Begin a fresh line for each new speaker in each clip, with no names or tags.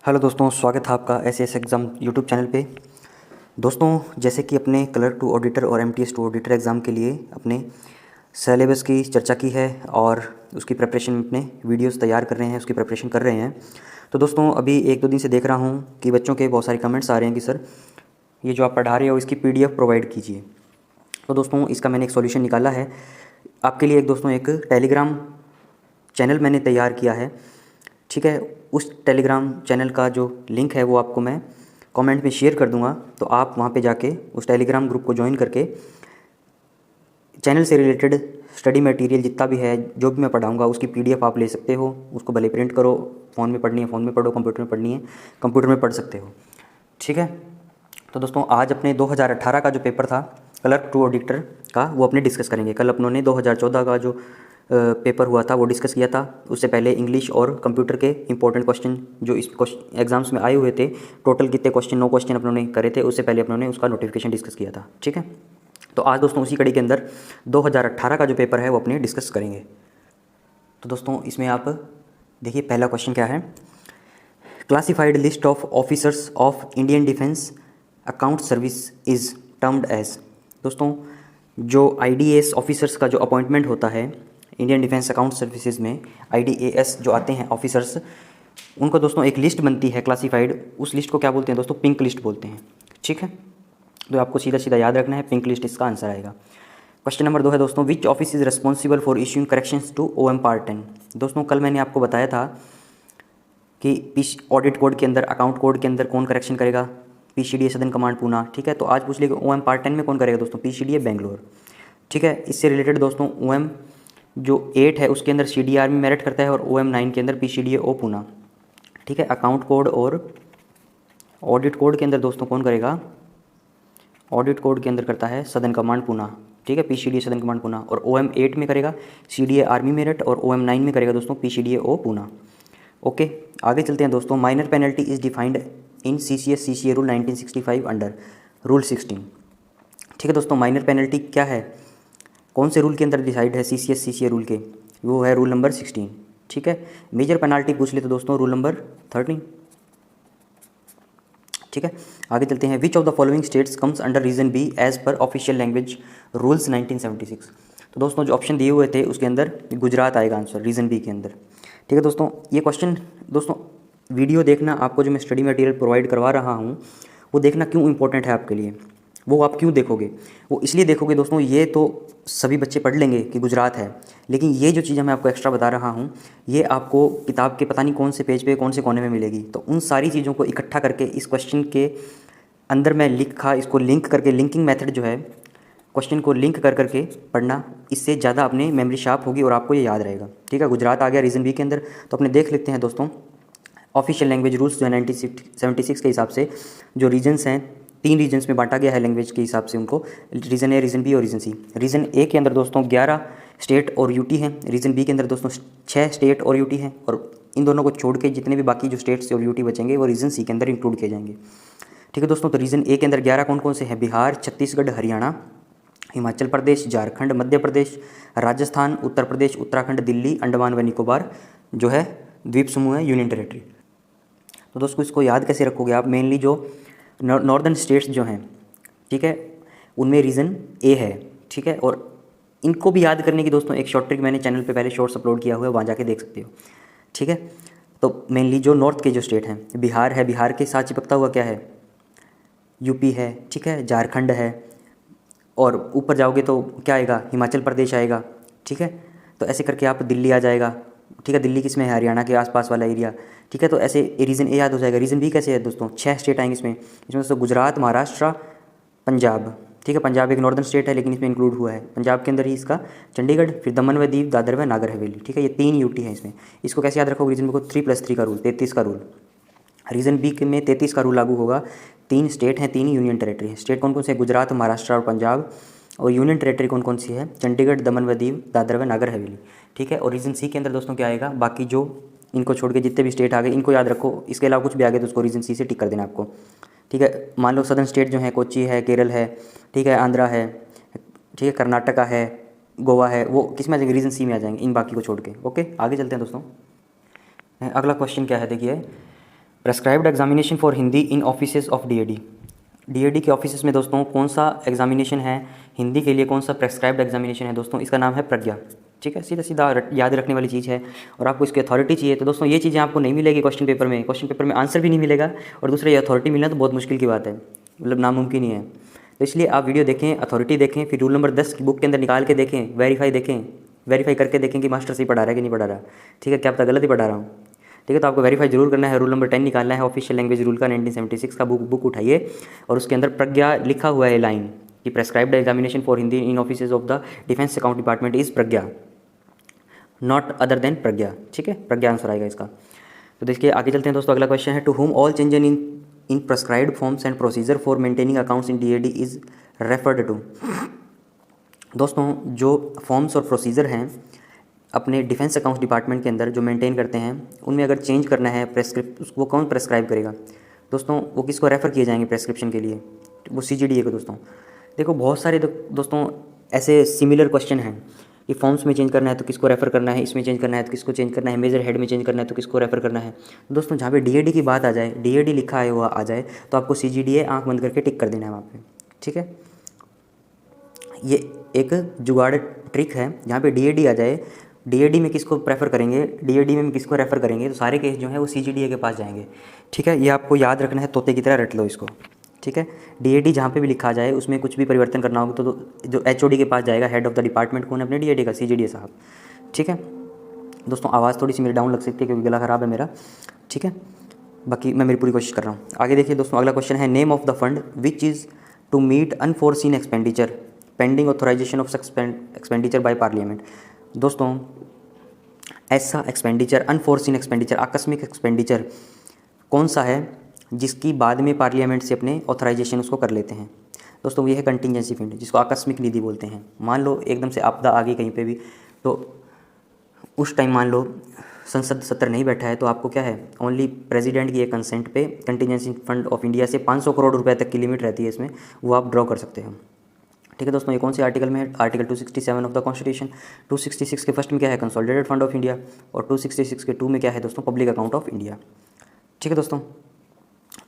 Hello दोस्तों, स्वागत है आपका एसएस एग्ज़ाम यूट्यूब चैनल पे। दोस्तों, जैसे कि अपने क्लर्क टू ऑडिटर और एमटीएस टू ऑडिटर एग्ज़ाम के लिए अपने सिलेबस की चर्चा की है और उसकी प्रिपरेशन में अपने वीडियोस तैयार कर रहे हैं, उसकी प्रिपरेशन कर रहे हैं। तो दोस्तों, अभी एक दो दिन से देख रहा हूँ कि बच्चों के बहुत सारे कमेंट्स आ रहे हैं कि सर ये जो आप पढ़ा रहे हो इसकी पीडीएफ प्रोवाइड कीजिए। तो दोस्तों, इसका मैंने एक सॉल्यूशन निकाला है आपके लिए। एक टेलीग्राम चैनल मैंने तैयार किया है, ठीक है। उस टेलीग्राम चैनल का जो लिंक है वो आपको मैं कमेंट में शेयर कर दूंगा। तो आप वहाँ पे जाके उस टेलीग्राम ग्रुप को ज्वाइन करके चैनल से रिलेटेड स्टडी मटेरियल जितना भी है, जो भी मैं पढ़ाऊँगा उसकी पीडीएफ आप ले सकते हो। उसको भले प्रिंट करो, फ़ोन में पढ़नी है फ़ोन में पढ़ो, कंप्यूटर में पढ़नी है कंप्यूटर में पढ़ सकते हो, ठीक है। तो दोस्तों, आज अपने 2018 का जो पेपर था क्लर्क टू ऑडिटर का वो अपने डिस्कस करेंगे। कल अपनों ने 2014 का जो पेपर हुआ था वो डिस्कस किया था। उससे पहले इंग्लिश और कंप्यूटर के इंपॉर्टेंट क्वेश्चन जो इस एग्जाम्स में आए हुए थे, टोटल कितने क्वेश्चन 9 क्वेश्चन अपनों ने करे थे, उससे पहले अपनों ने उसका नोटिफिकेशन डिस्कस किया था, ठीक है। तो आज दोस्तों उसी कड़ी के अंदर 2018 का जो पेपर है वो अपने डिस्कस करेंगे। तो दोस्तों, इसमें आप देखिए पहला क्वेश्चन क्या है। Classified list of officers of Indian defence account service is termed as. दोस्तों, जो आईडीएस ऑफिसर्स का जो अपॉइंटमेंट होता है इंडियन डिफेंस अकाउंट सर्विसेज में, आईडीएएस जो आते हैं ऑफिसर्स, उनको दोस्तों एक लिस्ट बनती है क्लासिफाइड। उस लिस्ट को क्या बोलते हैं दोस्तों? पिंक लिस्ट बोलते हैं, ठीक है। तो आपको सीधा सीधा याद रखना है, पिंक लिस्ट इसका आंसर आएगा। क्वेश्चन नंबर 2 है दोस्तों, which office is responsible for issuing corrections to OM part 10। दोस्तों, कल मैंने आपको बताया था कि ऑडिट कोड के अंदर, अकाउंट कोड के अंदर कौन करेक्शन करेगा? पीसीडीए सदन कमांड पूना, ठीक है। तो आज पूछ लेगा ओएम पार्ट 10 में कौन करेगा दोस्तों? पीसीडीए बेंगलोर, ठीक है। इससे रिलेटेड दोस्तों ओएम जो 8 है उसके अंदर सीडीआर में मेरिट करता है और ओएम 9 के अंदर पीसीडीए ओ पूना, ठीक है। अकाउंट कोड और ऑडिट कोड के अंदर दोस्तों कौन करेगा? ऑडिट कोड के अंदर करता है सदन कमांड पूना, ठीक है, पीसीडीए सदन कमांड पूना। और ओएम 8 में करेगा सीडीए आर्मी मेरिट और ओएम 9 में करेगा दोस्तों पीसीडीए ओ पूना। ओके, आगे चलते हैं दोस्तों। Minor penalty is defined in CCS CCA rule 1965 under rule 16, ठीक है दोस्तों। माइनर पेनल्टी क्या है, कौन से रूल के अंदर डिसाइड है? सीसीएस सीसीए रूल के, वो है रूल नंबर 16, ठीक है। मेजर पेनल्टी पूछ ले तो दोस्तों रूल नंबर 13, ठीक है। आगे चलते हैं। Which of the following states comes under region B as per official language rules 1976। तो दोस्तों जो ऑप्शन दिए हुए थे उसके अंदर गुजरात आएगा आंसर, रीजन बी के अंदर, ठीक है दोस्तों। ये क्वेश्चन दोस्तों वीडियो देखना, आपको जो मैं स्टडी मटेरियल प्रोवाइड करवा रहा हूँ वो देखना क्यों इंपॉर्टेंट है आपके लिए। वो आप क्यों देखोगे? वो इसलिए देखोगे दोस्तों, ये तो सभी बच्चे पढ़ लेंगे कि गुजरात है, लेकिन ये जो चीज़ मैं आपको एक्स्ट्रा बता रहा हूँ ये आपको किताब के पता नहीं कौन से पेज पे कौन से कोने में मिलेगी। तो उन सारी चीज़ों को इकट्ठा करके इस क्वेश्चन के अंदर मैं लिखा, इसको लिंक करके, लिंकिंग मेथड जो है, क्वेश्चन को लिंक कर करके पढ़ना, इससे ज़्यादा अपने मेमोरी शार्प होगी और आपको ये याद रहेगा, ठीक है। गुजरात आ गया रीजन बी के अंदर। तो अपने देख लेते हैं दोस्तों ऑफिशियल लैंग्वेज रूल्स जो है 1976 के हिसाब से जो रीजन्स हैं, 3 रीजन्स में बांटा गया है लैंग्वेज के हिसाब से उनको, रीजन ए, रीजन बी और रीजन सी। रीजन ए के अंदर दोस्तों 11 स्टेट और यूटी हैं, रीजन बी के अंदर दोस्तों 6 स्टेट और यूटी हैं, और इन दोनों को छोड़ के जितने भी बाकी जो स्टेट्स और यूटी बचेंगे वो रीजन सी के अंदर इंक्लूड किए जाएंगे, ठीक है दोस्तों। तो रीजन ए के अंदर 11 कौन कौन से हैं? बिहार, छत्तीसगढ़, हरियाणा, हिमाचल प्रदेश, झारखंड, मध्य प्रदेश, राजस्थान, उत्तर प्रदेश, उत्तराखंड, दिल्ली, अंडमान व निकोबार जो है द्वीप समूह है, यूनियन टेरेटरी। तो दोस्तों इसको याद कैसे रखोगे आप? मेनली जो नॉर्दर्न स्टेट्स जो हैं, ठीक है, उनमें रीजन ए है, ठीक है। और इनको भी याद करने की दोस्तों एक शॉर्ट ट्रिक मैंने चैनल पे पहले शॉर्ट्स अपलोड किया हुआ है, वहाँ जाके देख सकते हो, ठीक है। तो मेनली जो नॉर्थ के जो स्टेट हैं, बिहार है, बिहार के साथ चिपकता हुआ क्या है? यूपी है, ठीक है, झारखंड है, और ऊपर जाओगे तो क्या आएगा? हिमाचल प्रदेश आएगा, ठीक है। तो ऐसे करके आप दिल्ली आ जाएगा, ठीक है। दिल्ली किस में है? हरियाणा के आसपास वाला एरिया, ठीक है। तो ऐसे रीजन ए याद हो जाएगा। रीजन बी कैसे है दोस्तों? 6 स्टेट आएंगे इसमें दोस्तों गुजरात, महाराष्ट्र, पंजाब, ठीक है। पंजाब एक नॉर्दर्न स्टेट है लेकिन इसमें इंक्लूड हुआ है, पंजाब के अंदर ही इसका चंडीगढ़, फिर दमन व दीव, दादर व नागर हवेली, ठीक है। ये 3 यूटी है इसमें। इसको कैसे याद रखोगे? रीजन बी को 3+3 का रूल, 33 का रूल। रीजन बी में 33 का रूल लागू होगा। 3 स्टेट हैं, 3 यूनियन टेरेटरी हैं। स्टेट कौन कौन से? गुजरात, महाराष्ट्र और पंजाब। और यूनियन टेरेटरी कौन कौन सी है? चंडीगढ़, दमन व दीव, दादर व नागर हवेली, ठीक है। और रीजन सी के अंदर दोस्तों क्या आएगा? बाकी जो इनको छोड़ के जितने भी स्टेट आ गए इनको याद रखो, इसके अलावा कुछ भी आ गया तो उसको रीजन सी से टिक कर देना आपको, ठीक है। मान लो सदर्न स्टेट जो है कोची है, केरल है, ठीक है, आंध्रा है, ठीक है, कर्नाटका है, गोवा है, वो किस में आ जाएंगे? रीजन सी में आ जाएंगे, इन बाकी को छोड़ के। ओके, आगे चलते हैं दोस्तों। अगला क्वेश्चन क्या है देखिए, prescribed examination for Hindi in offices of DAD. DAD के ऑफिसेज में दोस्तों कौन सा एग्जामिनेशन है हिंदी के लिए, कौन सा प्रेस्क्राइब्ड एग्जामिनेशन है दोस्तों, इसका नाम है प्रज्ञा। ठीक है, सीधा सीधा याद रखने वाली चीज़ है। और आपको इसकी अथॉरिटी चाहिए तो दोस्तों ये चीज़ें आपको नहीं मिलेगी क्वेश्चन पेपर में। क्वेश्चन पेपर में आंसर भी नहीं मिलेगा और दूसरा ये अथॉरिटी मिलना तो बहुत मुश्किल की बात है, मतलब नामुमकिन ही है। तो इसलिए आप वीडियो देखें, अथॉरिटी देखें, फिर रूल नंबर 10 की बुक के अंदर निकाल के देखें, वेरीफाई करके देखें कि मास्टर सही पढ़ा रहा है कि नहीं पढ़ा रहा। ठीक है, क्या पता गलत ही पढ़ा रहा हूँ। ठीक है, तो आपको वेरीफाई जरूर करना है। रूल नंबर 10 निकालना है ऑफिशियल लैंग्वेज रूल का, 1976 का बुक उठाइए और उसके अंदर प्रज्ञा लिखा हुआ है लाइन कि prescribed examination for Hindi in offices of the defence account department is Pragya, not other than Pragya. ठीक है, प्रज्ञा आंसर आएगा इसका। तो देखिए आगे चलते हैं दोस्तों। अगला क्वेश्चन है, to whom all change in prescribed forms and procedure for maintaining accounts in DAD is referred to. दोस्तों जो फॉर्म्स और प्रोसीजर हैं अपने डिफेंस अकाउंट्स डिपार्टमेंट के अंदर जो मेंटेन करते हैं, उनमें अगर चेंज करना है वो कौन प्रेस्क्राइब करेगा दोस्तों, वो किसको रेफ़र किए जाएंगे प्रेस्क्रिप्शन के लिए, वो CGDA को। दोस्तों देखो बहुत सारे दोस्तों ऐसे सिमिलर क्वेश्चन हैं कि फॉर्म्स में चेंज करना है तो किसको रेफ़र करना है, इसमें चेंज करना है तो किसको चेंज करना है, मेजर हेड में चेंज करना है तो किसको रेफ़र करना है। दोस्तों जहाँ पे DAD की बात आ जाए, DAD लिखा है हुआ आ जाए तो आपको CGDA आँख बंद करके टिक कर देना है वहाँ पे। ठीक है, ये एक जुगाड़ ट्रिक है। जहाँ पे DAD आ जाए, DAD में किसको प्रेफर करेंगे, DAD में किसको रेफ़र करेंगे, तो सारे केस जो है वो CGDA के पास जाएंगे। ठीक है, ये आपको याद रखना है, तोते की तरह रट लो इसको। ठीक है, DAD जहाँ पे भी लिखा जाए उसमें कुछ भी परिवर्तन करना होगा तो जो HOD के पास जाएगा, हेड ऑफ द डिपार्टमेंट कौन है अपने DAD का, CGDA साहब। ठीक है दोस्तों, आवाज़ थोड़ी सी मेरी डाउन लग सकती है क्योंकि गला ख़राब है मेरा। ठीक है, बाकी मैं मेरी पूरी कोशिश कर रहा हूँ। आगे देखिए दोस्तों, अगला क्वेश्चन है, name of the fund which is to meet unforeseen expenditure pending authorisation of expenditure by Parliament. दोस्तों ऐसा एक्सपेंडिचर, अनफोर्सीन एक्सपेंडिचर, आकस्मिक एक्सपेंडिचर कौन सा है जिसकी बाद में पार्लियामेंट से अपने ऑथराइजेशन उसको कर लेते हैं। दोस्तों ये है कंटिजेंसी फंड, जिसको आकस्मिक निधि बोलते हैं। मान लो एकदम से आपदा आ गई कहीं पे भी, तो उस टाइम मान लो संसद सत्र नहीं बैठा है तो आपको क्या है, ओनली प्रेसिडेंट की एक कंसेंट पे कंटिजेंसी फंड ऑफ इंडिया से 500 करोड़ रुपए तक की लिमिट रहती है इसमें, वो आप ड्रॉ कर सकते हैं। ठीक है दोस्तों, ये कौन से आर्टिकल में है, आर्टिकल 267 ऑफ द कॉन्स्टिट्यूशन। 266 के फर्स्ट में क्या है, कंसोलिडेटेड फंड ऑफ इंडिया, और 266 के 2 में क्या है दोस्तों, पब्लिक अकाउंट ऑफ इंडिया। ठीक है दोस्तों,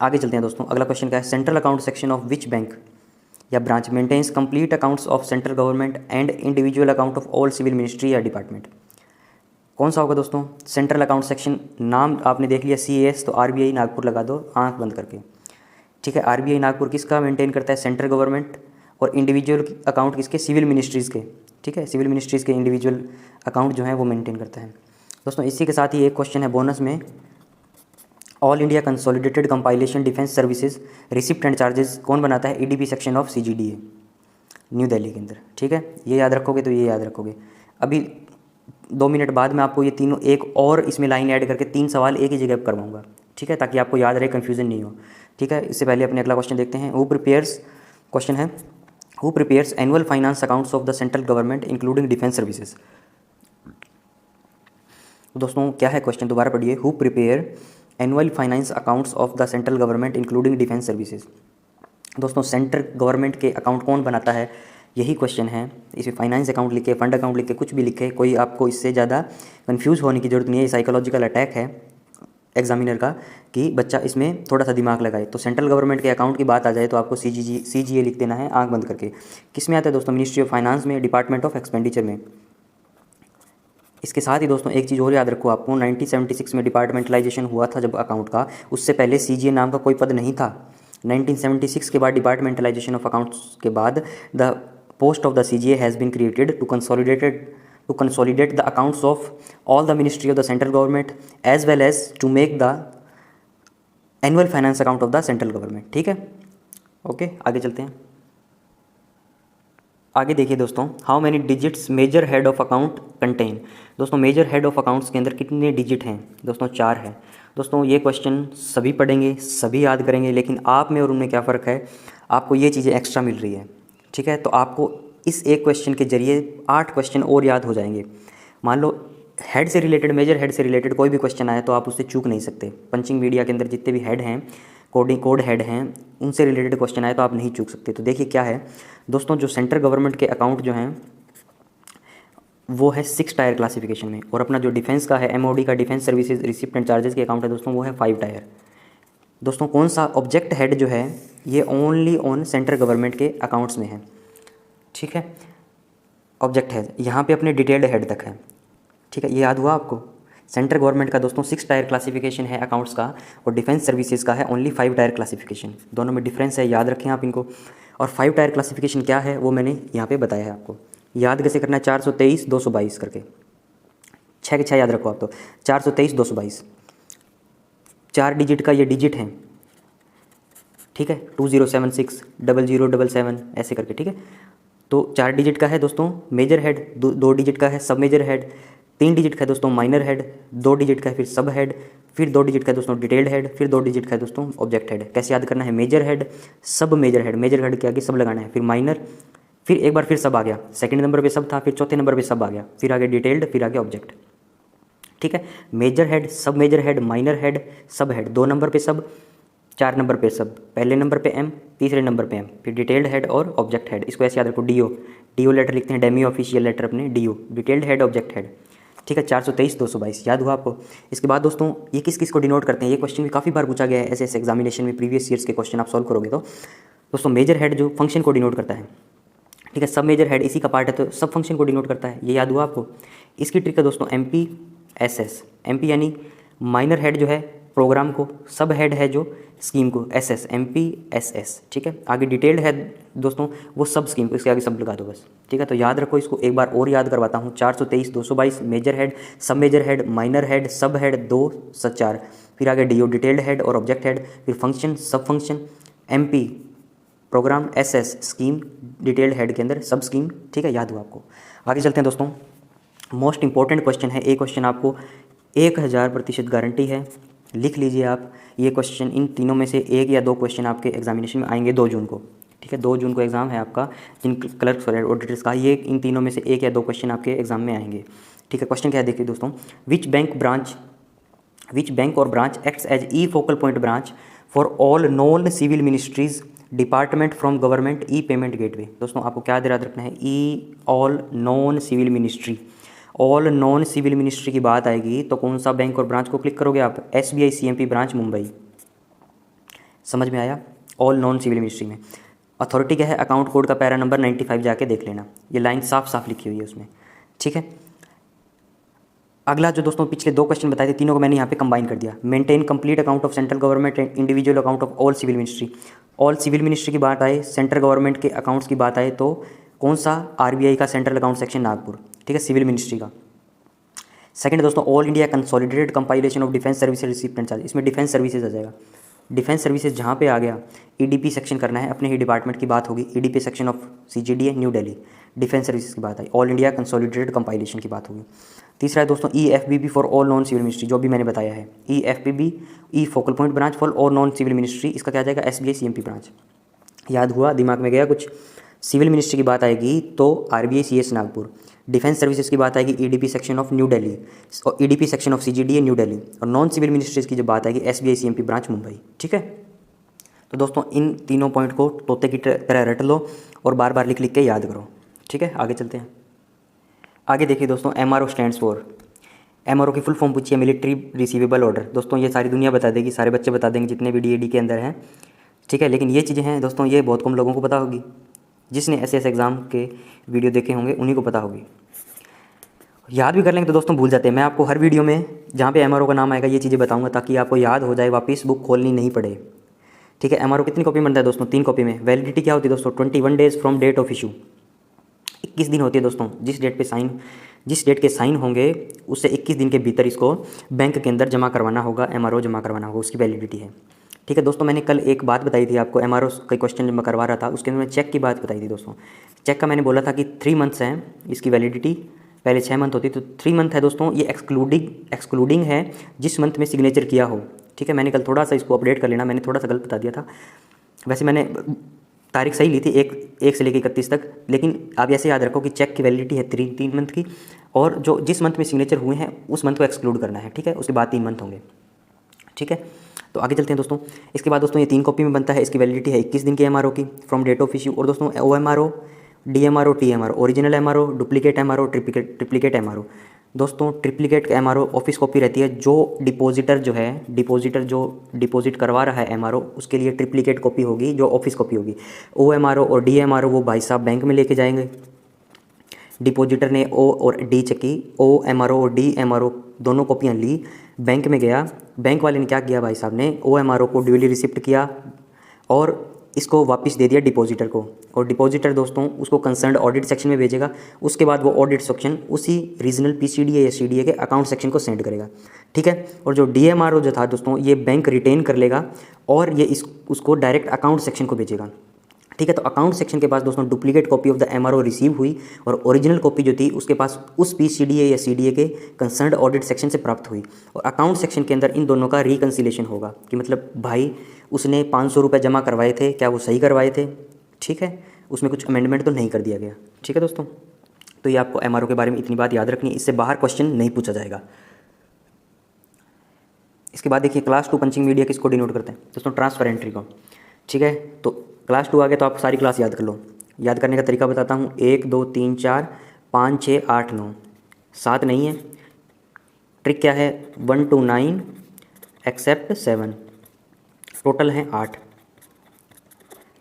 आगे चलते हैं दोस्तों। अगला क्वेश्चन क्या है, central account section of which bank या branch maintains complete accounts of central government and individual account of all civil ministry या डिपार्टमेंट। कौन सा होगा दोस्तों, सेंट्रल अकाउंट सेक्शन। नाम आपने देख लिया CAS, तो RBI नागपुर लगा दो आंख बंद करके। ठीक है, RBI नागपुर किसका मेंटेन करता है, सेंट्रल गवर्नमेंट, और इंडिविजुअल अकाउंट किसके, सिविल मिनिस्ट्रीज़ के। ठीक है, सिविल मिनिस्ट्रीज़ के इंडिविजुअल अकाउंट जो है वो मेंटेन करता है। दोस्तों इसी के साथ ही एक क्वेश्चन है बोनस में, all India consolidated compilation defence services receipt and charges कौन बनाता है, EDP section of CGDA new Delhi के अंदर। ठीक है, ये याद रखोगे तो ये याद रखोगे। अभी 2 मिनट बाद मैं आपको ये तीनों एक और इसमें लाइन ऐड करके 3 सवाल एक ही जगह पर करवाऊंगा। ठीक है, ताकि आपको याद रहे, कन्फ्यूजन नहीं हो। ठीक है, इससे पहले अपने अगला क्वेश्चन देखते हैं। हु प्रिपेयर्स, क्वेश्चन है who prepares annual finance accounts of the central government including defence services. दोस्तों क्या है क्वेश्चन, दोबारा पढ़िए, who prepare annual finance accounts of the central government including defence services. दोस्तों सेंट्रल गवर्नमेंट के अकाउंट कौन बनाता है, यही क्वेश्चन है। इसमें फाइनेंस अकाउंट लिखे, फंड अकाउंट लिखे, कुछ भी लिखे, कोई आपको इससे ज़्यादा कंफ्यूज होने की ज़रूरत नहीं है। साइकोलॉजिकल अटैक है एग्जामिनर का कि बच्चा इसमें थोड़ा सा दिमाग लगाए। तो सेंट्रल गवर्नमेंट के अकाउंट की बात आ जाए तो आपको CGA लिख देना है आंख बंद करके। किस में आता है दोस्तों, मिनिस्ट्री ऑफ फाइनेंस में, डिपार्टमेंट ऑफ एक्सपेंडिचर में। इसके साथ ही दोस्तों एक चीज़ और याद रखो, आपको 1976 में डिपार्टमेंटलाइजेशन हुआ था जब अकाउंट का, उससे पहले CGA नाम का कोई पद नहीं था। 1976 के बाद डिपार्टमेंटलाइजेशन ऑफ अकाउंट्स के बाद the post of the CGA has been created to consolidate the accounts of all the ministry of the central government as well as to make the annual finance account of the central government। ठीक है, okay आगे चलते हैं। आगे देखिए दोस्तों, how many digits major head of account contain. दोस्तों major head of accounts के अंदर कितने डिजिट हैं दोस्तों, 4 है। दोस्तों ये क्वेश्चन सभी पढ़ेंगे, सभी याद करेंगे, लेकिन आप में और उनमें क्या फ़र्क है, आपको ये चीज़ें एक्स्ट्रा मिल रही है। ठीक है, तो आपको इस एक क्वेश्चन के जरिए 8 क्वेश्चन और याद हो जाएंगे। मान लो हेड से रिलेटेड, मेजर हेड से रिलेटेड कोई भी क्वेश्चन आए तो आप उससे चूक नहीं सकते। पंचिंग मीडिया के अंदर जितने भी हेड हैं, कोड हेड हैं, उनसे रिलेटेड क्वेश्चन आए तो आप नहीं चूक सकते। तो देखिए क्या है दोस्तों, जो सेंट्रल गवर्नमेंट के अकाउंट जो हैं वो है 6 टायर क्लासिफिकेशन में, और अपना जो डिफेंस का है, MOD का defence services receipt and charges के अकाउंट है दोस्तों, वो है 5 टायर। दोस्तों कौन सा ऑब्जेक्ट हेड जो है ये ओनली ऑन सेंट्रल गवर्नमेंट के अकाउंट्स में है, ठीक है। ऑब्जेक्ट हेड यहाँ पे अपने डिटेल्ड हेड तक है, ठीक है, ये याद हुआ आपको। सेंट्रल गवर्नमेंट का दोस्तों 6 टायर क्लासिफिकेशन है अकाउंट्स का, और डिफेंस सर्विसेज का है ओनली 5 टायर क्लासिफिकेशन। दोनों में डिफरेंस है, याद रखें आप इनको। और 5 टायर क्लासिफिकेशन क्या है वो मैंने यहाँ पे बताया है आपको। याद कैसे करना है, 423 222 करके, 6 के 6 याद रखो आप। तो 423 222 4 डिजिट का ये डिजिट है, ठीक है। 2076 0077 ऐसे करके, ठीक है। तो 4 डिजिट का है दोस्तों मेजर हेड, 2 डिजिट का है सब मेजर हेड, 3 डिजिट का है दोस्तों माइनर हेड, 2 डिजिट का है फिर सब हेड, फिर 2 डिजिट का है दोस्तों डिटेल्ड हेड, फिर 2 डिजिट का है दोस्तों ऑब्जेक्ट हेड। कैसे याद करना है, major head sub major head, major head के आगे सब लगाना है, फिर माइनर, फिर एक बार फिर सब आ गया, सेकंड नंबर पे सब था, फिर चौथे नंबर पे सब आ गया, फिर आगे डिटेल्ड, फिर आगे ऑब्जेक्ट, ठीक है। Major head sub major head minor head sub head, 2 number पे सब, 4 नंबर पे सब, पहले नंबर पे एम, तीसरे नंबर पे एम, फिर डिटेल्ड हेड और ऑब्जेक्ट हेड। इसको ऐसे याद रखो, डीओ, डीओ लेटर लिखते हैं, डेमी ऑफिशियल लेटर अपने DO, detailed head object head, ठीक है। 423 222 याद हुआ आपको। इसके बाद दोस्तों ये किस किस को डिनोट करते हैं, ये क्वेश्चन भी काफ़ी बार पूछा गया है ऐसे एग्जामिनेशन में, प्रीवियस ईयर्स के क्वेश्चन आप सॉल्व करोगे तो। दोस्तों मेजर हेड जो फंक्शन को डिनोट करता है, ठीक है। सब मेजर हेड इसी का पार्ट है तो सब फंक्शन को डिनोट करता है, ये याद हुआ आपको। इसकी ट्रिक है दोस्तों एमपी एसएस, एमपी यानी माइनर हेड जो है प्रोग्राम को, सब हेड है जो स्कीम को, एसएस एमपी एसएस, ठीक है। आगे डिटेल्ड है दोस्तों वो सब स्कीम को, इसके आगे सब लगा दो बस, ठीक है। तो याद रखो इसको, एक बार और याद करवाता हूँ। 423 222 major head sub major head minor head sub head 2 4, फिर आगे डीओ डिटेल्ड हेड और ऑब्जेक्ट हेड, फिर function sub function, MP programme, SS scheme, detailed head के अंदर सब स्कीम, ठीक है। याद हुआ आपको। आगे चलते हैं दोस्तों, मोस्ट इंपॉर्टेंट क्वेश्चन है, एक क्वेश्चन आपको 1000% गारंटी है, लिख लीजिए आप। ये क्वेश्चन इन तीनों में से एक या 2 क्वेश्चन आपके एग्जामिनेशन में आएंगे 2 जून को, ठीक है। 2 जून को एग्जाम है आपका जिन क्लर्क्स और ऑडिटर्स का, ये इन तीनों में से एक या 2 क्वेश्चन आपके एग्जाम में आएंगे, ठीक है। क्वेश्चन क्या है देखिए दोस्तों, विच बैंक और branch acts as e focal point branch for all non civil ministries department from government e payment gateway. दोस्तों आपको क्या याद रखना है, e all non civil ministry, all non civil ministry की बात आएगी तो कौन सा बैंक और ब्रांच को क्लिक करोगे आप, एसबीआई सीएमपी ब्रांच मुंबई। समझ में आया, ऑल नॉन सिविल मिनिस्ट्री में। अथॉरिटी क्या है, अकाउंट कोड का पैरा नंबर 95 जाके देख लेना, ये लाइन साफ साफ लिखी हुई है उसमें, ठीक है। अगला जो दोस्तों पिछले 2 क्वेश्चन बताए थे, तीनों को मैंने यहाँ पे कंबाइन कर दिया। Maintain complete account of central government and individual account of all civil ministry. All civil ministry की बात आए, सेंट्रल गवर्नमेंट के अकाउंट्स की बात आए तो कौन सा, आरबीआई का सेंट्रल अकाउंट सेक्शन नागपुर, ठीक है, सिविल मिनिस्ट्री का। सेकंड दोस्तों, all India consolidated compilation of defence services receipt and charge, इसमें डिफेंस सर्विसेज आ जाएगा। डिफेंस सर्विसेज जहाँ पे आ गया, ईडीपी सेक्शन करना है, अपने ही डिपार्टमेंट की बात होगी, EDP section of CGDA New Delhi, defence services की बात आई, ऑल इंडिया कंसोलिडेटेड कंपाइलेशन की बात होगी। तीसरा है दोस्तों EFBB for all non civil ministry, जो भी मैंने बताया है, EFBB e focal point branch for all non civil ministry, इसका क्या जाएगा, एसबीआई सीएमपी ब्रांच। याद हुआ, दिमाग में गया कुछ। सिविल मिनिस्ट्री की बात आएगी तो RBI CS Nagpur, defence services की बात आएगी EDP section of New Delhi और EDP section of CGDA New Delhi, और नॉन सिविल मिनिस्ट्रीज की जब बात आएगी एसबीआई सीएमपी ब्रांच मुंबई, ठीक है। तो दोस्तों इन तीनों पॉइंट को तोते की तरह रट लो और बार बार लिख लिख के याद करो, ठीक है। आगे चलते हैं। आगे देखिए दोस्तों, एमआरओ स्टैंड्स फॉर, एमआरओ की फुल फॉर्म पूछिए, मिलिट्री रिसीवेबल ऑर्डर। दोस्तों ये सारी दुनिया बता देगी, सारे बच्चे बता देंगे जितने भी डीएडी के अंदर हैं, ठीक है। लेकिन ये चीज़ें हैं दोस्तों, ये बहुत कम लोगों को पता होगी, जिसने एसएस एग्ज़ाम के वीडियो देखे होंगे उन्हीं को पता होगी। याद भी कर लेंगे तो दोस्तों भूल जाते हैं। मैं आपको हर वीडियो में जहाँ पे एमआरओ का नाम आएगा ये चीज़ें बताऊंगा ताकि आपको याद हो जाए, वापस बुक खोलनी नहीं पड़े, ठीक है। एमआरओ कितनी कॉपी बनता है दोस्तों, 3 कॉपी में। वैलिडिटी क्या होती है दोस्तों, 21 days from date of issue, 21 दिन होती है दोस्तों। जिस डेट के साइन होंगे उससे 21 दिन के भीतर इसको बैंक के अंदर जमा करवाना होगा, एमआरओ जमा करवाना होगा, उसकी वैलिडिटी है, ठीक है। दोस्तों मैंने कल एक बात बताई थी आपको, एमआरओ का क्वेश्चन जब मैं करवा रहा था उसके अंदर मैं चेक की बात बताई थी दोस्तों। चेक का मैंने बोला था कि 3 मंथ्स हैं इसकी वैलिडिटी, पहले 6 मंथ होती, तो 3 मंथ है दोस्तों। ये एक्सक्लूडिंग है जिस मंथ में सिग्नेचर किया हो, ठीक है। मैंने कल थोड़ा सा इसको अपडेट कर लेना, मैंने थोड़ा सा गलत बता दिया था। वैसे मैंने तारीख सही ली थी, एक से लेकर 31 तक, लेकिन आप ऐसे याद रखो कि चेक की वैलिडिटी है 3 मंथ की, और जो जिस मंथ में सिग्नेचर हुए हैं उस मंथ को एक्सक्लूड करना है, ठीक है। उसके बाद 3 मंथ होंगे, ठीक है। तो आगे चलते हैं दोस्तों। इसके बाद दोस्तों ये 3 कॉपी में बनता है, इसकी वैलिडिटी है 21 दिन की एमआरओ की फ्रॉम डेट ऑफ इश्यू। और दोस्तों OMRO, DMRO, TMRO, original MRO, duplicate MRO, triplicate MRO. दोस्तों ट्रिप्लिकेट का एमआरओ ऑफिस कॉपी रहती है। जो डिपॉजिटर जो डिपॉजिट करवा रहा है एमआरओ, उसके लिए ट्रिप्लिकेट कॉपी होगी जो ऑफिस कॉपी होगी। ओ एमआरओ और डी एमआरओ वो भाई साहब बैंक में लेके जाएंगे। डिपॉजिटर ने ओ और डी चेकी, ओ एमआरओ और डी एमआरओ दोनों कॉपियाँ ली, बैंक में गया। बैंक वाले ने क्या किया भाई साहब ने, ओ एमआरओ को ड्यूली रिसिप्ट किया और इसको वापस दे दिया डिपॉजिटर को। और डिपॉजिटर दोस्तों उसको कंसर्न्ड ऑडिट सेक्शन में भेजेगा। उसके बाद वो ऑडिट सेक्शन उसी रीजनल पीसीडीए या सीडीए के अकाउंट सेक्शन को सेंड करेगा, ठीक है। और जो डीएमआरओ जो था दोस्तों, ये बैंक रिटेन कर लेगा और ये उसको डायरेक्ट अकाउंट सेक्शन को भेजेगा, ठीक है। तो अकाउंट सेक्शन के पास दोस्तों duplicate copy of the MRO receive हुई और ओरिजिनल कॉपी जो थी उसके पास उस पीसीडीए या सीडीए के कंसर्न्ड ऑडिट सेक्शन से प्राप्त हुई। और अकाउंट सेक्शन के अंदर इन दोनों का रिकन्सिलेशन होगा कि मतलब भाई उसने 500 रुपये जमा करवाए थे, क्या वो सही करवाए थे, ठीक है, उसमें कुछ अमेंडमेंट तो नहीं कर दिया गया, ठीक है दोस्तों। तो ये आपको एमआरओ के बारे में इतनी बात याद रखनी है, इससे बाहर क्वेश्चन नहीं पूछा जाएगा। इसके बाद देखिए क्लास 2 पंचिंग मीडिया किसको डिनोट करते हैं दोस्तों, ट्रांसफर एंट्री को, ठीक है। तो क्लास 2 आ गया तो आप सारी क्लास याद कर लो। याद करने का तरीका बताता हूँ, 1 2 3 4 5 6 8 9, 7 नहीं है। ट्रिक क्या है, 1 to 9 एक्सेप्ट 7, टोटल हैं 8।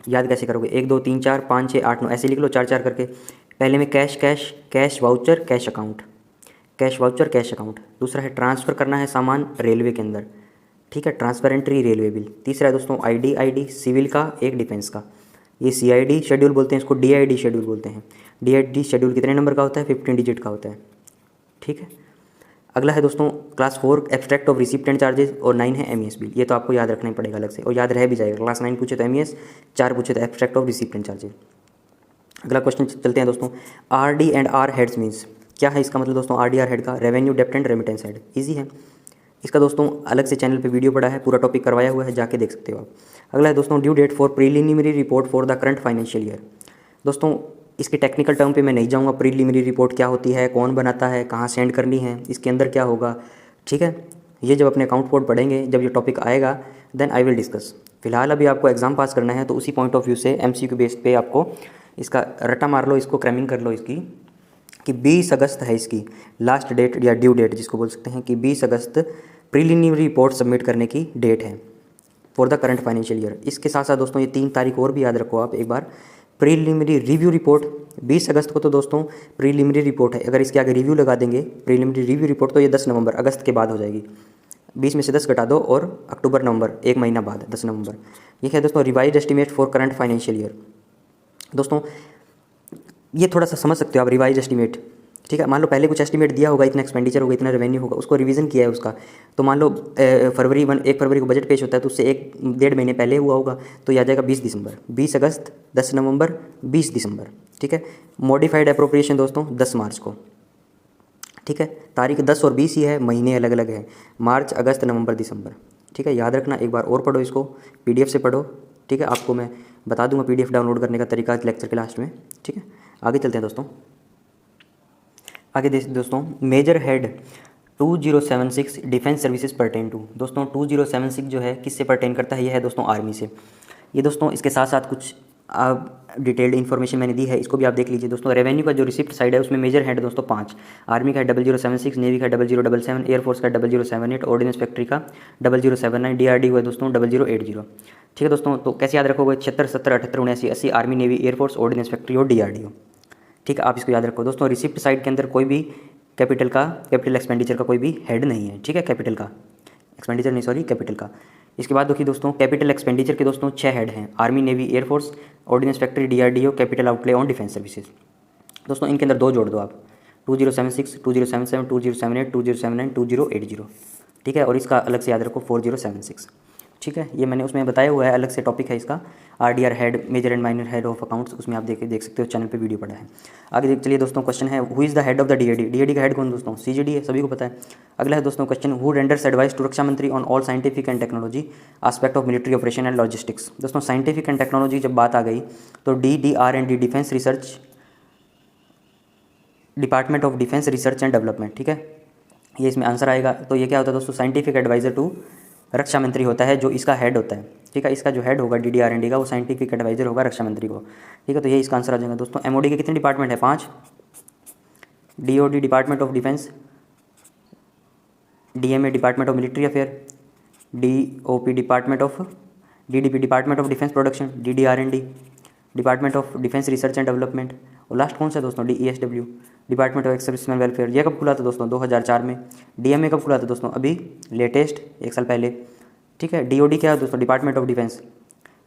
याद कैसे करोगे, 1 2 3 4 5 6 8 9 ऐसे लिख लो 4 4 करके। पहले में cash cash, cash voucher cash account, cash voucher cash account. दूसरा है ट्रांसफ़र करना है सामान रेलवे के अंदर, ठीक है, ट्रांसफर एंट्री रेलवे बिल। तीसरा है दोस्तों आईडी सिविल का, एक डिफेंस का, ये सीआईडी शेड्यूल बोलते हैं, इसको डीआईडी शेड्यूल बोलते हैं। डीआईडी शेड्यूल कितने नंबर का होता है, 15 डिजिट का होता है, ठीक है। अगला है दोस्तों class 4 abstract of receipt and charges और 9 है एमईएस बिल। ये तो आपको याद रखना ही पड़ेगा अलग से और याद रह भी जाएगा। क्लास 9 पूछे तो एमईएस, 4 पूछे तो abstract of receipt and charges. अगला क्वेश्चन चलते हैं दोस्तों, RD and R heads means क्या है इसका मतलब दोस्तों, आरडी आर हेड का revenue deposit and remittance head, easy है। इसका दोस्तों अलग से चैनल पे वीडियो पड़ा है, पूरा टॉपिक करवाया हुआ है, जाके देख सकते हो आप। अगला है दोस्तों due date for preliminary report for the current financial year. दोस्तों इसके टेक्निकल टर्म पे मैं नहीं जाऊंगा, प्रीलिमिनरी रिपोर्ट क्या होती है, कौन बनाता है, कहाँ सेंड करनी है, इसके अंदर क्या होगा, ठीक है। ये जब अपने अकाउंट कोड पढ़ेंगे, जब ये टॉपिक आएगा देन आई विल डिस्कस। फिलहाल अभी आपको एग्जाम पास करना है तो उसी पॉइंट ऑफ व्यू से एमसीक्यू बेस पे आपको इसका रट्टा मार लो, इसको क्रैमिंग कर लो इसकी, कि 20 अगस्त है इसकी लास्ट डेट या ड्यू डेट जिसको बोल सकते हैं, कि 20 अगस्त प्रीलिमिनरी रिपोर्ट सबमिट करने की डेट है for the current financial year. इसके साथ साथ दोस्तों ये 3 तारीख और भी याद रखो आप एक बार। प्रीलिमिनरी रिव्यू रिपोर्ट 20 अगस्त को तो दोस्तों प्रीलिमिनरी रिपोर्ट है, अगर इसके आगे रिव्यू लगा देंगे प्रीलिमिनरी रिव्यू रिपोर्ट तो ये 10 नवंबर अगस्त के बाद हो जाएगी। 20 में से 10 घटा दो और अक्टूबर नवंबर, 1 महीना बाद 10 नवंबर। ये है दोस्तों revise estimate for current financial year. दोस्तों ये थोड़ा सा समझ सकते हो आप, रिवाइज एस्टिमेट, ठीक है। मान लो पहले कुछ एस्टिमेट दिया होगा, इतना एक्सपेंडिचर होगा, इतना रेवेन्यू होगा, उसको रिवीजन किया है उसका। तो मान लो 1 फरवरी को बजट पेश होता है तो उससे 1-1.5 महीने पहले हुआ होगा, तो यह आ जाएगा 20 दिसंबर, 20 अगस्त, 10 नवंबर, 20 दिसंबर, ठीक है। मॉडिफाइड अप्रोप्रिएशन दोस्तों 10 मार्च को, ठीक है। तारीख 10 और 20 ही है, महीने अलग अलग है, मार्च, अगस्त, नवंबर, दिसंबर, ठीक है। याद रखना, एक बार और पढ़ो इसको, पीडीएफ से पढ़ो, ठीक है। आपको मैं बता दूंगा पीडीएफ डाउनलोड करने का तरीका लेक्चर के लास्ट में, ठीक है। आगे चलते हैं दोस्तों। आगे दोस्तों major head 2076 defence services pertain to. दोस्तों 2076 जो है किससे परटेन करता है, ये है दोस्तों आर्मी से। ये दोस्तों इसके साथ साथ कुछ डिटेल्ड इन्फॉर्मेशन मैंने दी है, इसको भी आप देख लीजिए दोस्तों। रेवेन्यू का जो रिसिप्ट साइड है उसमें मेजर हेड दोस्तों 5, आर्मी का 0076, नेवी का 0077, एयरफोर्स का 0078, ऑर्डिनेंस फैक्ट्री का 0079, डीआरडीओ है दोस्तों 0080, ठीक है दोस्तों। तो कैसे याद रखोगे, 76, 70, 78, 79, 80, army, navy, air force, ordnance factory और डीआरडीओ, ठीक है। आप इसको याद रखो दोस्तों। रिसिप्ट साइड के अंदर कोई भी कैपिटल एक्सपेंडिचर का कोई भी हेड नहीं है, ठीक है। कैपिटल का एक्सपेंडिचर नहीं, सॉरी, कैपिटल का। इसके बाद देखिए दोस्तों कैपिटल एक्सपेंडिचर के दोस्तों 6 हेड हैं, army, navy, air force, ordnance factory, DRDO, capital outlay on defence services. दोस्तों इनके अंदर 2 जोड़ दो आप, 2076, 2077, 2078, 2079, 2080, ठीक है। और इसका अलग से याद रखो 4076, ठीक है। ये मैंने उसमें बताया हुआ है, अलग से टॉपिक है इसका, RDR head, major and minor head of accounts, उसमें आप देख सकते हो, चैनल पे वीडियो पड़ा है। आगे चलिए दोस्तों, क्वेश्चन है who is the head of the DID. DID का हेड कौन दोस्तों, सीजीडी है, सभी को पता है। अगला है दोस्तों question, who renders advice to Raksha Mantri on all scientific and technology aspect of military operation and logistics. दोस्तों साइंटिफिक एंड टेक्नोलॉजी जब बात आ गई तो DDR&D defence research, department of defence research and development, ठीक है, ये इसमें आंसर आएगा। तो ये क्या होता है दोस्तों, साइंटिफिक एडवाइज़र टू रक्षा मंत्री होता है, जो इसका हेड होता है, ठीक है। इसका जो हेड होगा DDR&D का, वो साइंटिफिक एडवाइज़र होगा रक्षा मंत्री को, ठीक है। तो ये इसका आंसर आ जाएगा दोस्तों। MOD के कितने डिपार्टमेंट है, 5, DOD department of defence, DMA department of military affair, DOP department of, DDP department of defence production, DDR&D department of defence research and development, और लास्ट कौन सा है दोस्तों, DESW department of ex serviceman welfare. ये कब खुला था दोस्तों, 2004 में। DMA कब खुला था दोस्तों, अभी लेटेस्ट 1 साल पहले। ठीक है। DOD क्या है दोस्तों, डिपार्टमेंट ऑफ डिफेंस,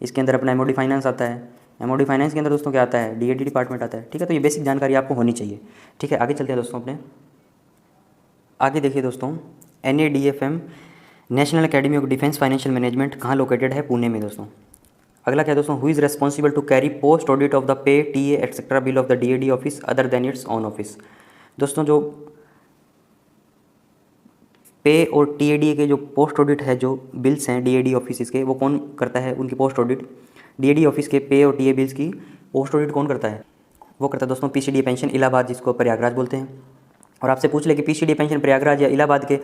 इसके अंदर अपना MOD फाइनेंस आता है। MOD फाइनेंस के अंदर दोस्तों क्या आता है, DAD डिपार्टमेंट आता है। ठीक है, तो ये बेसिक जानकारी आपको होनी चाहिए। ठीक है, आगे चलते हैं दोस्तों अपने। आगे देखिए दोस्तों, NADFM national academy of defence financial management कहाँ लोकेटेड है, पुणे में दोस्तों। अगला क्या है दोस्तों, who is responsible to carry post audit of the pay TA etcetera bill of the DAD office other than its own office. दोस्तों जो पे और TAD के जो पोस्ट ऑडिट है, जो बिल्स हैं DAD ऑफिस के, वो कौन करता है उनकी पोस्ट ऑडिट। DAD ऑफिस के पे और TA बिल्स की पोस्ट ऑडिट कौन करता है, वो करता है दोस्तों PCDA पेंशन इलाहाबाद, जिसको प्रयागराज बोलते हैं। और आपसे पूछ ले कि PCDA पेंशन प्रयागराज या इलाहाबाद के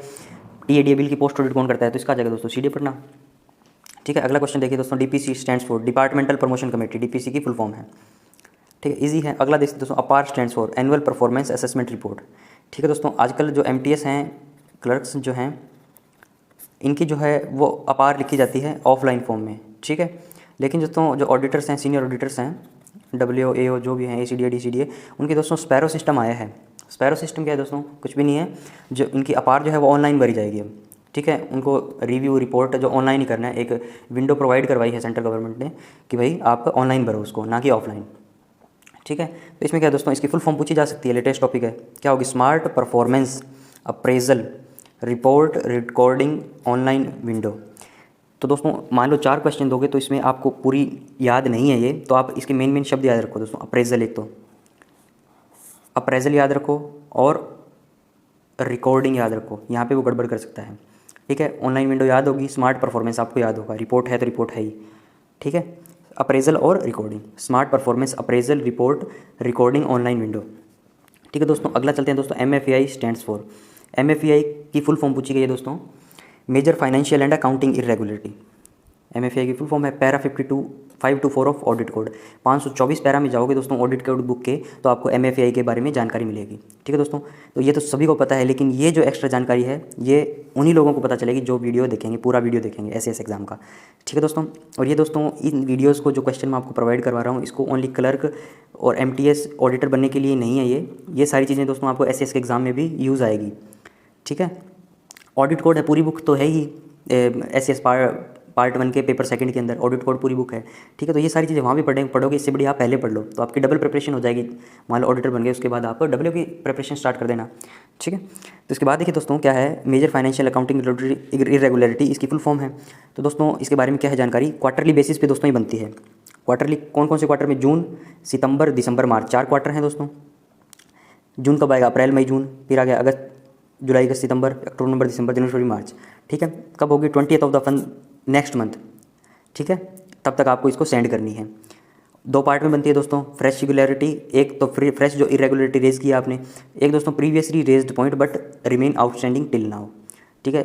TAD बिल की पोस्ट ऑडिट कौन करता है, तो इसका आ जाएगा दोस्तों CDA पटना। ठीक है, अगला क्वेश्चन देखिए दोस्तों, DPC stands for departmental promotion committee, DPC की फुल फॉर्म है। ठीक है, इजी है। अगला देखिए दोस्तों, अपार stands for annual performance assessment report. ठीक है दोस्तों, आजकल जो MTS हैं, क्लर्क्स जो हैं, इनकी जो है वो अपार लिखी जाती है ऑफलाइन फॉर्म में। ठीक है, लेकिन दोस्तों जो ऑडिटर्स हैं, सीनियर ऑडिटर्स हैं, WO AO जो भी हैं, ACDA DCDA, उनके दोस्तों स्पैरो सिस्टम आया है। स्पैरो सिस्टम क्या है दोस्तों, कुछ भी नहीं है, जो इनकी अपार जो है वो ऑनलाइन भरी जाएगी अब। ठीक है, उनको रिव्यू रिपोर्ट जो ऑनलाइन ही करना है, एक विंडो प्रोवाइड करवाई है सेंट्रल गवर्नमेंट ने कि भाई आप ऑनलाइन भरो उसको, ना कि ऑफलाइन। ठीक है, तो इसमें क्या है दोस्तों, इसकी फुल फॉर्म पूछी जा सकती है, लेटेस्ट टॉपिक है, क्या होगी, smart performance appraisal report recording online window. तो दोस्तों मान लो 4 क्वेश्चन दोगे तो इसमें आपको पूरी याद नहीं है ये, तो आप इसके मेन शब्द याद रखो दोस्तों। अप्रेजल, एक तो अप्रेजल याद रखो, और रिकॉर्डिंग याद रखो, यहाँ पे वो गड़बड़ कर सकता है। ठीक है, ऑनलाइन विंडो याद होगी, स्मार्ट परफॉर्मेंस आपको याद होगा, रिपोर्ट है तो रिपोर्ट है ही। ठीक है, अप्रेजल और recording, smart performance appraisal report recording online window. ठीक है दोस्तों, अगला चलते हैं दोस्तों, MFAI स्टैंड्स फॉर। MFAI की फुल फॉर्म पूछी गई है दोस्तों, major financial and accounting irregularity. MFAI की फुल फॉर्म है para 524 of audit code. 524 para में जाओगे दोस्तों ऑडिट कोड बुक के, तो आपको MFAI के बारे में जानकारी मिलेगी। ठीक है दोस्तों, तो ये तो सभी को पता है, लेकिन ये जो एक्स्ट्रा जानकारी है ये उन्हीं लोगों को पता चलेगी जो वीडियो देखेंगे, पूरा वीडियो देखेंगे SAS एग्जाम का। ठीक है दोस्तों, और ये दोस्तों इन वीडियोज़ को जो क्वेश्चन मैं आपको प्रोवाइड करवा रहा हूँ, इसको ओनली क्लर्क और MTS ऑडिटर बनने के लिए नहीं है। ये सारी चीज़ें दोस्तों आपको SAS के एग्ज़ाम में भी यूज़ आएगी। ठीक है, ऑडिट कोड है, पूरी बुक तो है ही, SAS पार्ट 1 के पेपर 2 के अंदर ऑडिट कोड पूरी बुक है। ठीक है, तो ये सारी चीज़ें वहाँ भी पढ़ोगे, इससे बढ़िया आप पहले पढ़ लो, तो आपकी डबल प्रिपरेशन हो जाएगी। मान लो ऑडिटर बन गए, उसके बाद आप डब्ल्यू की प्रिपरेशन स्टार्ट कर देना। ठीक है, तो इसके बाद देखिए दोस्तों क्या है, मेजर फाइनेंशियल अकाउंटिंग इरेगुलरिटी, इसकी फुल फॉर्म है। तो दोस्तों इसके बारे में क्या है जानकारी, क्वार्टरली बेसिस पे दोस्तों ही बनती है। क्वार्टरली कौन कौन से क्वार्टर में, जून, सितंबर, दिसंबर, मार्च, 4 क्वार्टर हैं दोस्तों। जून कब आएगा, अप्रैल मई जून, फिर आ गया अगस्त, जुलाई अगस्त सितंबर, अक्टूबर नवंबर दिसंबर, जनवरी फरवरी मार्च। ठीक है, कब होगी, 20th of the next month. ठीक है, तब तक आपको इसको सेंड करनी है। 2 पार्ट में बनती है दोस्तों, फ्रेश रेगुलरिटी, एक तो फ्रेश जो इरेगुलरिटी रेज किया आपने, एक दोस्तों previously raised point but remain outstanding till now. ठीक है,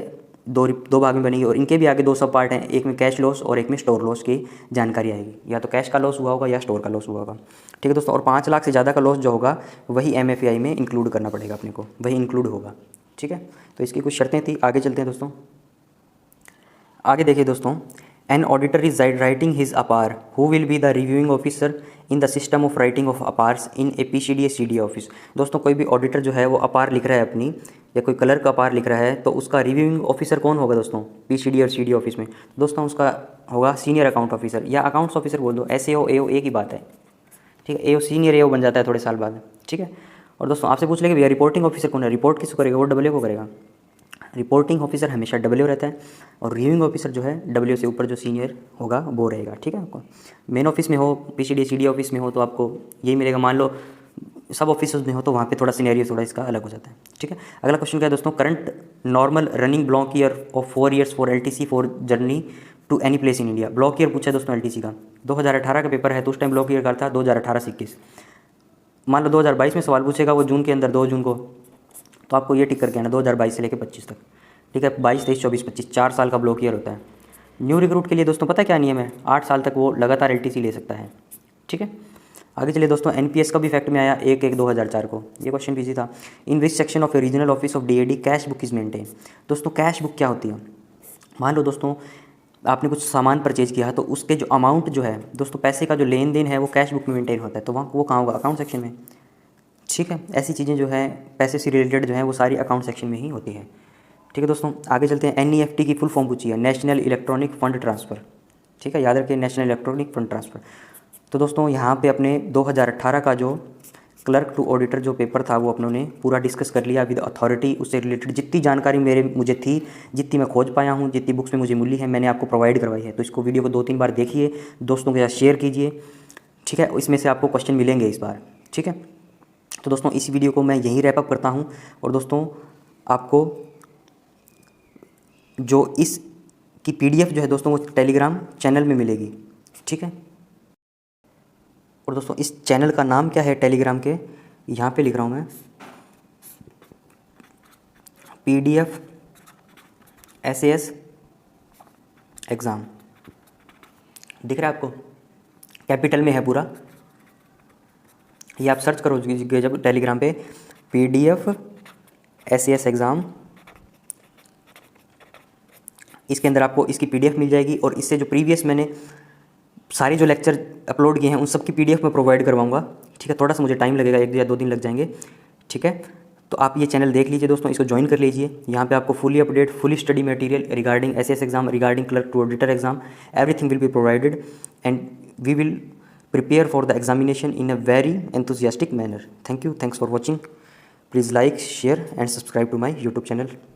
दो भाग में बनेगी, और इनके भी आगे 2 सब पार्ट हैं, एक में कैश लॉस और एक में स्टोर लॉस की जानकारी आएगी, या तो कैश का लॉस हुआ होगा या स्टोर का लॉस हुआ होगा। ठीक है दोस्तों, और 5 लाख से ज़्यादा का लॉस जो होगा वही MFAI में इंक्लूड करना पड़ेगा अपने को, वही इंक्लूड होगा। ठीक है, तो इसकी कुछ शर्तें थी। आगे चलते हैं दोस्तों, आगे देखिए दोस्तों, an auditor is writing his APAR, who will be the reviewing officer in the system of writing of APARs in a PCDA CDA office. दोस्तों कोई भी ऑडिटर जो है वो अपार लिख रहा है अपनी, या कोई क्लर्क अपार लिख रहा है, तो उसका रिव्यूइंग ऑफिसर कौन होगा दोस्तों, PCDA और CDA ऑफिस में। दोस्तों उसका होगा सीनियर अकाउंट ऑफिसर, या अकाउंट्स ऑफिसर बोल दो, SAO AO एक ही बात है। ठीक है, AO सीनियर AO बन जाता है थोड़े साल बाद। ठीक है, और दोस्तों आपसे पूछ लेंगे भैया रिपोर्टिंग ऑफिसर कौन है, रिपोर्ट किसको करेगा, वो WO को करेगा। रिपोर्टिंग ऑफिसर हमेशा WO रहता है, और रिव्यूइंग ऑफिसर जो है WO से ऊपर जो सीनियर होगा वो रहेगा। ठीक है, आपको मेन ऑफिस में हो, PCDA CDA ऑफिस में हो तो आपको यही मिलेगा। मान लो सब ऑफिस में हो तो वहाँ पे थोड़ा सिनेरियो थोड़ा इसका अलग हो जाता है। ठीक है, अगला क्वेश्चन क्या है दोस्तों, current normal running block year of 4 years for LTC for journey to any place in India. Block year पूछा है दोस्तों LTC का, 2018 का पेपर है, तो उस टाइम ब्लॉक ईयर का था 2018 से 21। मान लो 2022 में सवाल पूछेगा वो जून के अंदर, 2 जून को, तो आपको ये टिक करके आना 2022 से लेकर 25 तक। ठीक है, 22, 23, 24, 25 4 साल का ब्लॉक ईयर होता है। न्यू रिक्रूट के लिए दोस्तों पता क्या नियम है, 8 साल तक वो लगातार LTC ले सकता है। ठीक है, आगे चलिए दोस्तों, एनपीएस का भी फैक्ट में आया 1/1/2004 को। ये क्वेश्चन भी इजी था। In which section of a regional office of DAD cash book is maintain. दोस्तों कैश बुक क्या होती है? मान लो दोस्तों आपने कुछ सामान परचेज किया है, तो उसके जो अमाउंट जो है दोस्तों, पैसे का जो लेन देन है वो कैश बुक में मेंटेन होता है, तो वहाँ वो कहाँ होगा? अकाउंट सेक्शन में। ठीक है, ऐसी चीज़ें जो है पैसे से रिलेटेड जो है वो सारी अकाउंट सेक्शन में ही होती है। ठीक है दोस्तों, आगे चलते हैं। एनईएफटी की फुल फॉर्म पूछी है, नेशनल इलेक्ट्रॉनिक फंड ट्रांसफ़र। ठीक है, याद रखिए नेशनल इलेक्ट्रॉनिक फंड ट्रांसफ़र। तो दोस्तों यहाँ पे अपने 2018 का जो क्लर्क टू ऑडिटर जो पेपर था वो अपनों ने पूरा डिस्कस कर लिया विद अथॉरिटी। उससे रिलेटेड जितनी जानकारी मुझे थी, जितनी मैं खोज पाया हूँ, जितनी बुक्स में मुझे मिली है, मैंने आपको प्रोवाइड करवाई है। तो इसको वीडियो को 2-3 बार देखिए, दोस्तों के साथ शेयर कीजिए। ठीक है, इसमें से आपको क्वेश्चन मिलेंगे इस बार। ठीक है, तो दोस्तों इस वीडियो को मैं यहीं रैप अप करता हूँ। और दोस्तों आपको जो इस की पीडीएफ जो है दोस्तों वो टेलीग्राम चैनल में मिलेगी। ठीक है, और दोस्तों इस चैनल का नाम क्या है टेलीग्राम के, यहाँ पे लिख रहा हूँ मैं, पीडीएफ एसएएस एग्ज़ाम। दिख रहा है आपको? कैपिटल में है पूरा। ये आप सर्च करोगे जब टेलीग्राम पे पीडीएफ एसएएस एग्ज़ाम, इसके अंदर आपको इसकी पीडीएफ मिल जाएगी। और इससे जो प्रीवियस मैंने सारे जो लेक्चर अपलोड किए हैं उन सब की पीडीएफ मैं प्रोवाइड करवाऊंगा। ठीक है, थोड़ा सा मुझे टाइम लगेगा, 1 या 2 दिन लग जाएंगे। ठीक है, तो आप ये चैनल देख लीजिए दोस्तों, इसको ज्वाइन कर लीजिए। यहाँ पे आपको fully update, fully study material regarding SAS exam, regarding clerk to auditor exam, everything will be provided and we will prepare for the examination in a very enthusiastic manner. Thank you. Thanks for watching. Please like, share and subscribe to my YouTube channel.